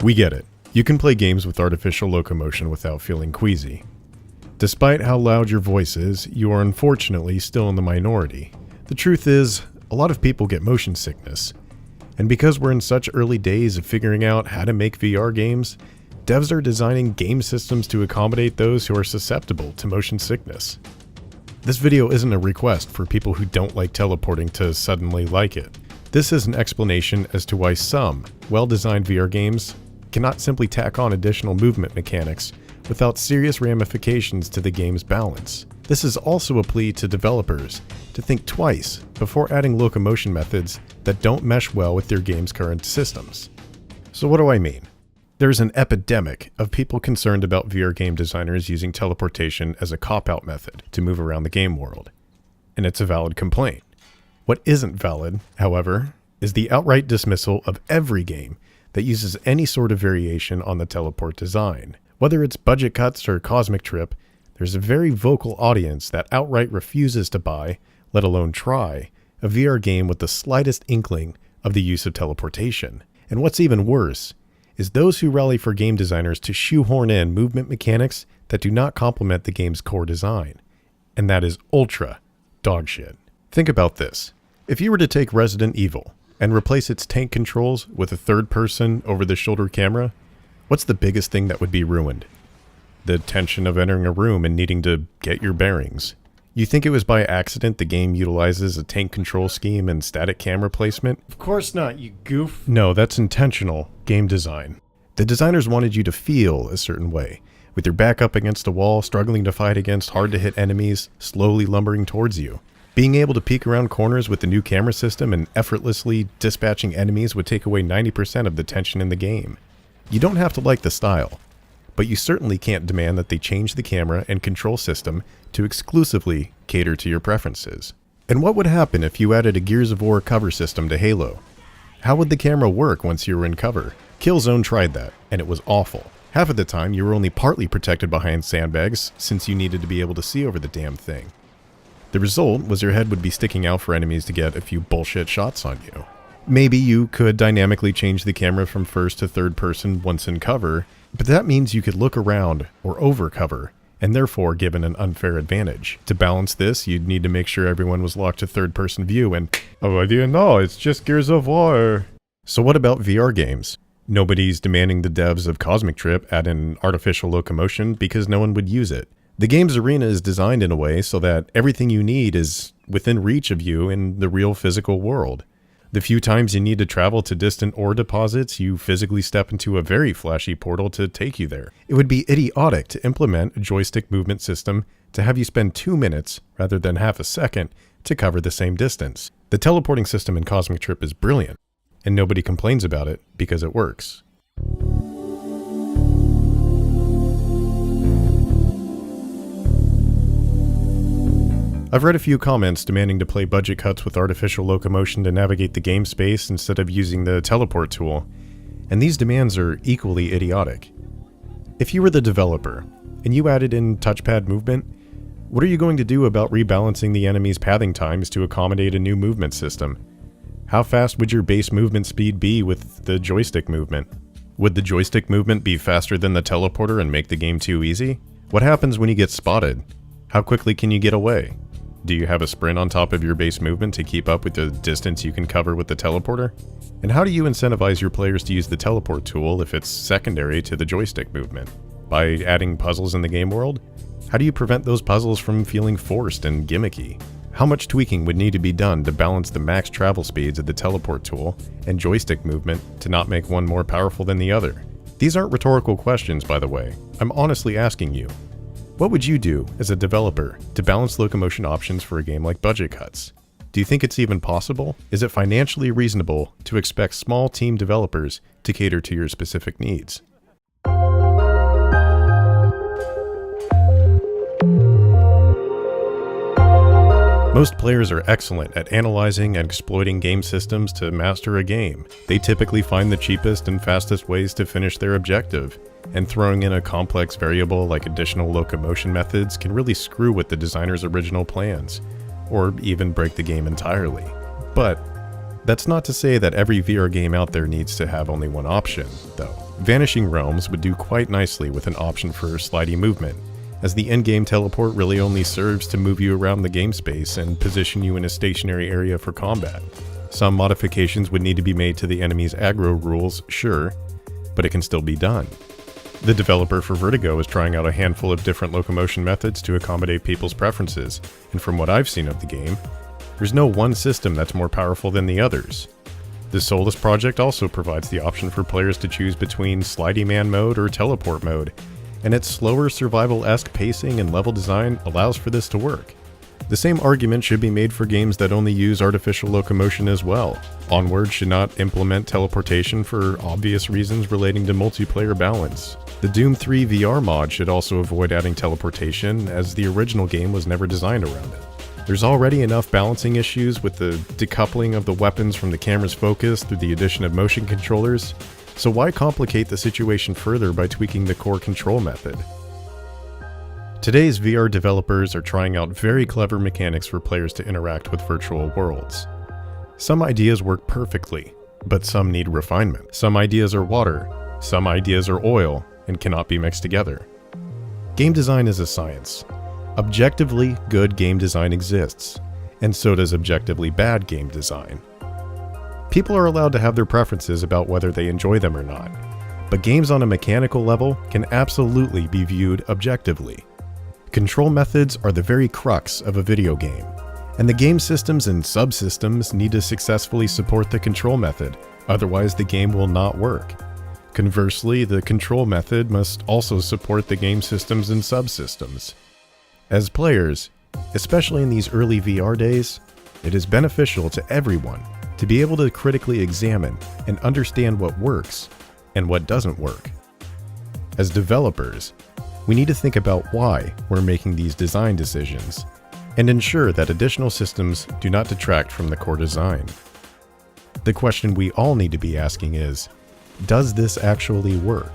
We get it. You can play games with artificial locomotion without feeling queasy. Despite how loud your voice is, you are unfortunately still in the minority. The truth is, a lot of people get motion sickness. And because we're in such early days of figuring out how to make VR games, devs are designing game systems to accommodate those who are susceptible to motion sickness. This video isn't a request for people who don't like teleporting to suddenly like it. This is an explanation as to why some well-designed VR games cannot simply tack on additional movement mechanics without serious ramifications to the game's balance. This is also a plea to developers to think twice before adding locomotion methods that don't mesh well with their game's current systems. So what do I mean? There's an epidemic of people concerned about VR game designers using teleportation as a cop-out method to move around the game world. And it's a valid complaint. What isn't valid, however, is the outright dismissal of every game that uses any sort of variation on the teleport design. Whether it's Budget Cuts or Cosmic Trip, there's a very vocal audience that outright refuses to buy, let alone try, a VR game with the slightest inkling of the use of teleportation. And what's even worse is those who rally for game designers to shoehorn in movement mechanics that do not complement the game's core design. And that is ultra dogshit. Think about this. If you were to take Resident Evil and replace its tank controls with a third-person over-the-shoulder camera, what's the biggest thing that would be ruined? The tension of entering a room and needing to get your bearings. You think it was by accident the game utilizes a tank control scheme and static camera placement? Of course not, you goof. No, that's intentional game design. The designers wanted you to feel a certain way, with your back up against a wall, struggling to fight against hard-to-hit enemies, slowly lumbering towards you. Being able to peek around corners with the new camera system and effortlessly dispatching enemies would take away 90% of the tension in the game. You don't have to like the style, but you certainly can't demand that they change the camera and control system to exclusively cater to your preferences. And what would happen if you added a Gears of War cover system to Halo? How would the camera work once you were in cover? Killzone tried that, and it was awful. Half of the time you were only partly protected behind sandbags since you needed to be able to see over the damn thing. The result was your head would be sticking out for enemies to get a few bullshit shots on you. Maybe you could dynamically change the camera from first to third person once in cover, but that means you could look around or over cover, and therefore given an unfair advantage. To balance this, you'd need to make sure everyone was locked to third person view and, oh, I didn't know, it's just Gears of War. So what about VR games? Nobody's demanding the devs of Cosmic Trip add in artificial locomotion because no one would use it. The game's arena is designed in a way so that everything you need is within reach of you in the real physical world. The few times you need to travel to distant ore deposits, you physically step into a very flashy portal to take you there. It would be idiotic to implement a joystick movement system to have you spend 2 minutes, rather than half a second, to cover the same distance. The teleporting system in Cosmic Trip is brilliant, and nobody complains about it because it works. I've read a few comments demanding to play Budget Cuts with artificial locomotion to navigate the game space instead of using the teleport tool, and these demands are equally idiotic. If you were the developer, and you added in touchpad movement, what are you going to do about rebalancing the enemy's pathing times to accommodate a new movement system? How fast would your base movement speed be with the joystick movement? Would the joystick movement be faster than the teleporter and make the game too easy? What happens when you get spotted? How quickly can you get away? Do you have a sprint on top of your base movement to keep up with the distance you can cover with the teleporter? And how do you incentivize your players to use the teleport tool if it's secondary to the joystick movement? By adding puzzles in the game world? How do you prevent those puzzles from feeling forced and gimmicky? How much tweaking would need to be done to balance the max travel speeds of the teleport tool and joystick movement to not make one more powerful than the other? These aren't rhetorical questions, by the way. I'm honestly asking you. What would you do as a developer to balance locomotion options for a game like Budget Cuts? Do you think it's even possible? Is it financially reasonable to expect small team developers to cater to your specific needs? Most players are excellent at analyzing and exploiting game systems to master a game. They typically find the cheapest and fastest ways to finish their objective, and throwing in a complex variable like additional locomotion methods can really screw with the designer's original plans, or even break the game entirely. But that's not to say that every VR game out there needs to have only one option, though. Vanishing Realms would do quite nicely with an option for slidey movement, as the in-game teleport really only serves to move you around the game space and position you in a stationary area for combat. Some modifications would need to be made to the enemy's aggro rules, sure, but it can still be done. The developer for Vertigo is trying out a handful of different locomotion methods to accommodate people's preferences, and from what I've seen of the game, there's no one system that's more powerful than the others. The Solus project also provides the option for players to choose between Slidey Man mode or Teleport mode, and its slower survival-esque pacing and level design allows for this to work. The same argument should be made for games that only use artificial locomotion as well. Onward should not implement teleportation for obvious reasons relating to multiplayer balance. The Doom 3 VR mod should also avoid adding teleportation, as the original game was never designed around it. There's already enough balancing issues with the decoupling of the weapons from the camera's focus through the addition of motion controllers, so why complicate the situation further by tweaking the core control method? Today's VR developers are trying out very clever mechanics for players to interact with virtual worlds. Some ideas work perfectly, but some need refinement. Some ideas are water, some ideas are oil, and cannot be mixed together. Game design is a science. Objectively good game design exists, and so does objectively bad game design. People are allowed to have their preferences about whether they enjoy them or not, but games on a mechanical level can absolutely be viewed objectively. Control methods are the very crux of a video game, and the game systems and subsystems need to successfully support the control method, otherwise the game will not work. Conversely, the control method must also support the game systems and subsystems. As players, especially in these early VR days, it is beneficial to everyone to be able to critically examine and understand what works and what doesn't work. As developers, we need to think about why we're making these design decisions and ensure that additional systems do not detract from the core design. The question we all need to be asking is, does this actually work?